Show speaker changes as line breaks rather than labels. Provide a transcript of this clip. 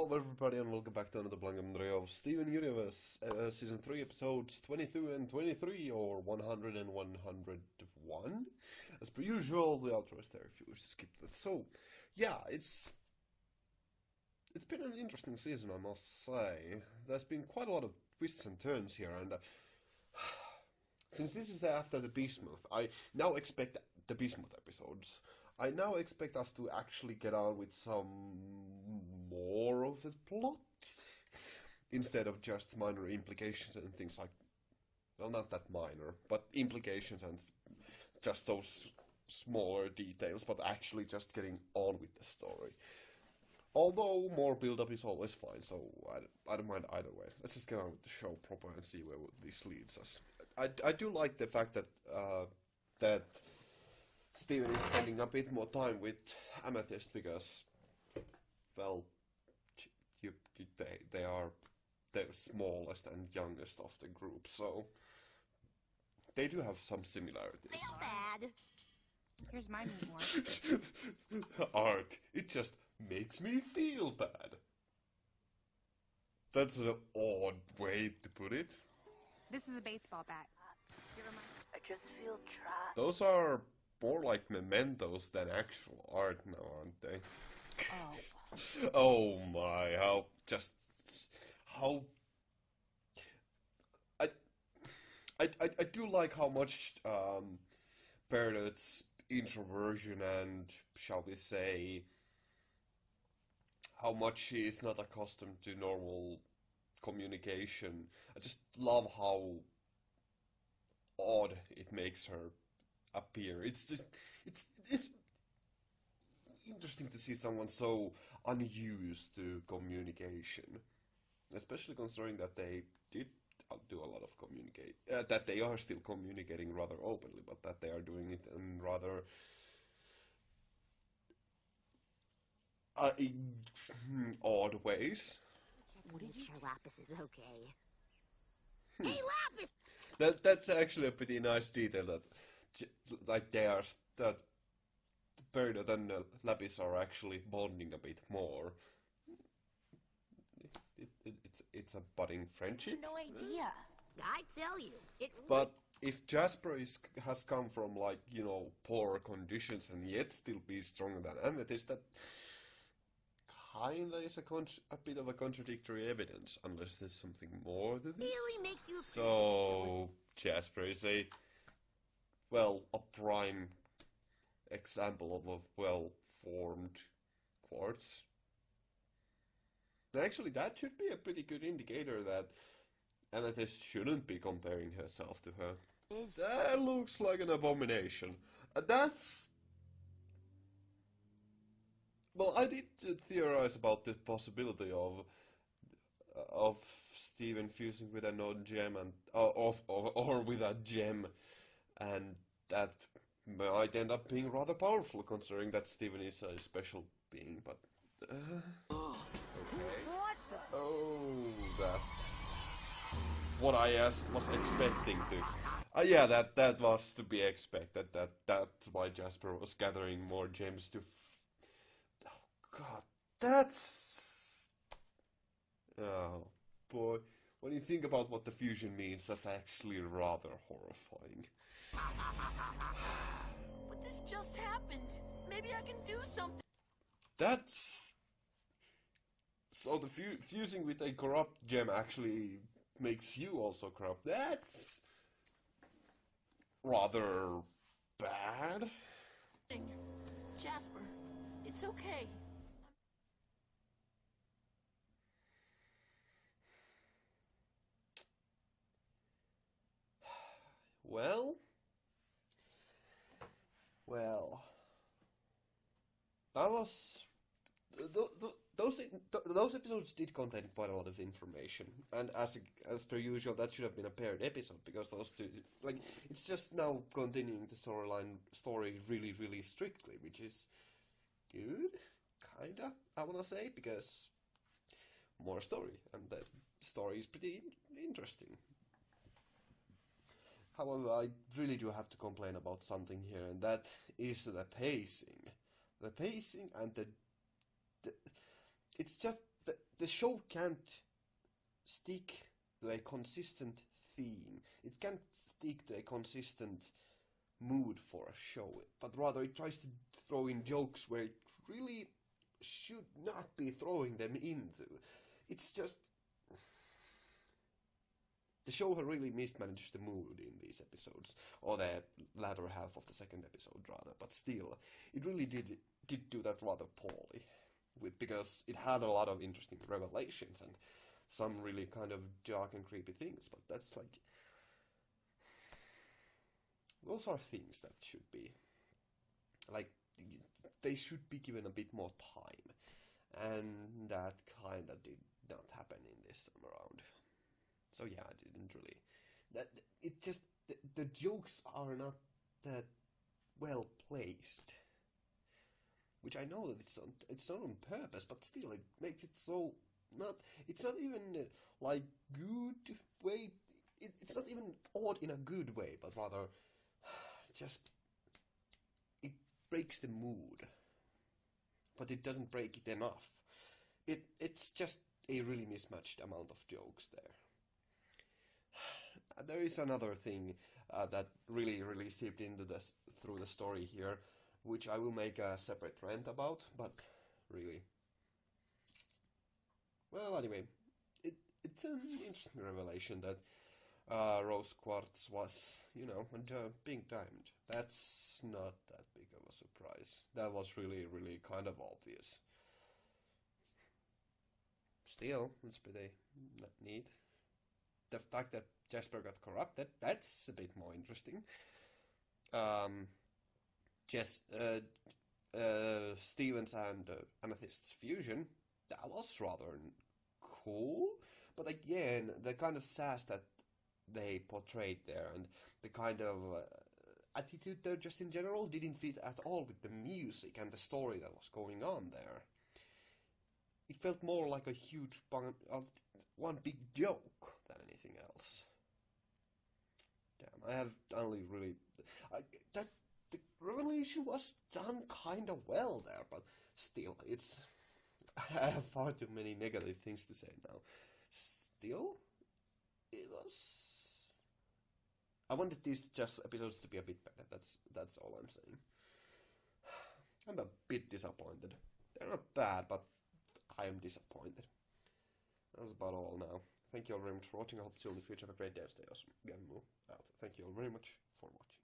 Hello everybody and welcome back to another Blank of Steven Universe, Season 3, Episodes 22 and 23, or 100 and 101. As per usual, the outro is there if you wish to skip that. So, yeah, it's been an interesting season, I must say. There's been quite a lot of twists and turns here, and since this is after the Bismuth, I now expect the Bismuth episodes. I now expect us to actually get on with some more of the plot, instead of just minor implications and things like, well, not that minor, but implications and just those smaller details, but actually just getting on with the story. Although more build-up is always fine, so I don't mind either way. Let's just get on with the show proper and see where this leads us. I do like the fact that that Steven is spending a bit more time with Amethyst because, well, they are the smallest and youngest of the group, so they do have some similarities.
Feel bad. Here's my memoir.
Art, it just makes me feel bad. That's an odd way to put it.
This is a baseball bat.
I just feel trapped.
Those are more like mementos than actual art now, aren't they?
Oh.
Oh my, how I do like how much Bernard's introversion and, shall we say, how much she is not accustomed to normal communication. I just love how odd it makes her appear. It's interesting to see someone so unused to communication, especially considering that they did do a lot of that they are still communicating rather openly, but that they are doing it in rather odd ways.
Wouldn't sure Lapis is okay. Hey, Lapis!
That's actually a pretty nice detail that, like, that Bernard and Lapis are actually bonding a bit more. It's a budding friendship.
No idea. I tell you,
But if Jasper has come from, like, poor conditions and yet still be stronger than Amethyst, that kinda is a bit of a contradictory evidence, unless there's something more to this.
really makes you
So, Jasper is a prime example of a well-formed quartz. And actually, that should be a pretty good indicator that Amethyst shouldn't be comparing herself to her. That looks like an abomination. That's... Well, I did theorize about the possibility of Steven fusing with a non-gem and or with a gem, and that might end up being rather powerful, considering that Steven is a special being. But okay.
What the?
Oh, that's what I was expecting to. Yeah, that was to be expected. That's why Jasper was gathering more gems to. Oh God, that's. Oh boy, when you think about what the fusion means, that's actually rather horrifying.
But this just happened. Maybe I can do something.
That's. So the fusing with a corrupt gem actually makes you also corrupt. That's rather bad.
Jasper, it's okay.
Well, that was those episodes did contain quite a lot of information, and as per usual, that should have been a paired episode because those two, like, it's just now continuing the story really, really strictly, which is good, kinda. I wanna say, because more story, and the story is pretty interesting. However, I really do have to complain about something here, and that is the pacing. The pacing and it's just the show can't stick to a consistent theme. It can't stick to a consistent mood for a show, but rather it tries to throw in jokes where it really should not be throwing them into. It's just... The show had really mismanaged the mood in these episodes, or the latter half of the second episode rather, but still, it really did do that rather poorly, because it had a lot of interesting revelations and some really kind of dark and creepy things, but that's like... Those are things that should be... Like, they should be given a bit more time, and that kinda did not happen in this time around. So yeah, I didn't really... It just... The jokes are not that well placed. Which I know that it's not on purpose, but still it makes it so... It's not even like good way... It's not even odd in a good way, but rather just... It breaks the mood. But it doesn't break it enough. It's just a really mismatched amount of jokes there. There is another thing that really seeped into this through the story here, which I will make a separate rant about, but really... Well, anyway, it's an interesting revelation that Rose Quartz was, being timed. That's not that big of a surprise. That was really kind of obvious. Still, it's pretty neat. The fact that Jasper got corrupted, that's a bit more interesting. Stevens and Amethyst's fusion, that was rather cool. But again, the kind of sass that they portrayed there and the kind of attitude there just in general didn't fit at all with the music and the story that was going on there. It felt more like a huge one big joke than anything else. Damn, I have only really... the revelation was done kind of well there, but still, it's... I have far too many negative things to say now. Still, it was... I wanted these episodes to be a bit better, that's all I'm saying. I'm a bit disappointed. They're not bad, but I am disappointed. That's about all now. Thank you all very much for watching. I hope to see you in the future. Have a great day. Stay awesome. Gammu out. Thank you all very much for watching.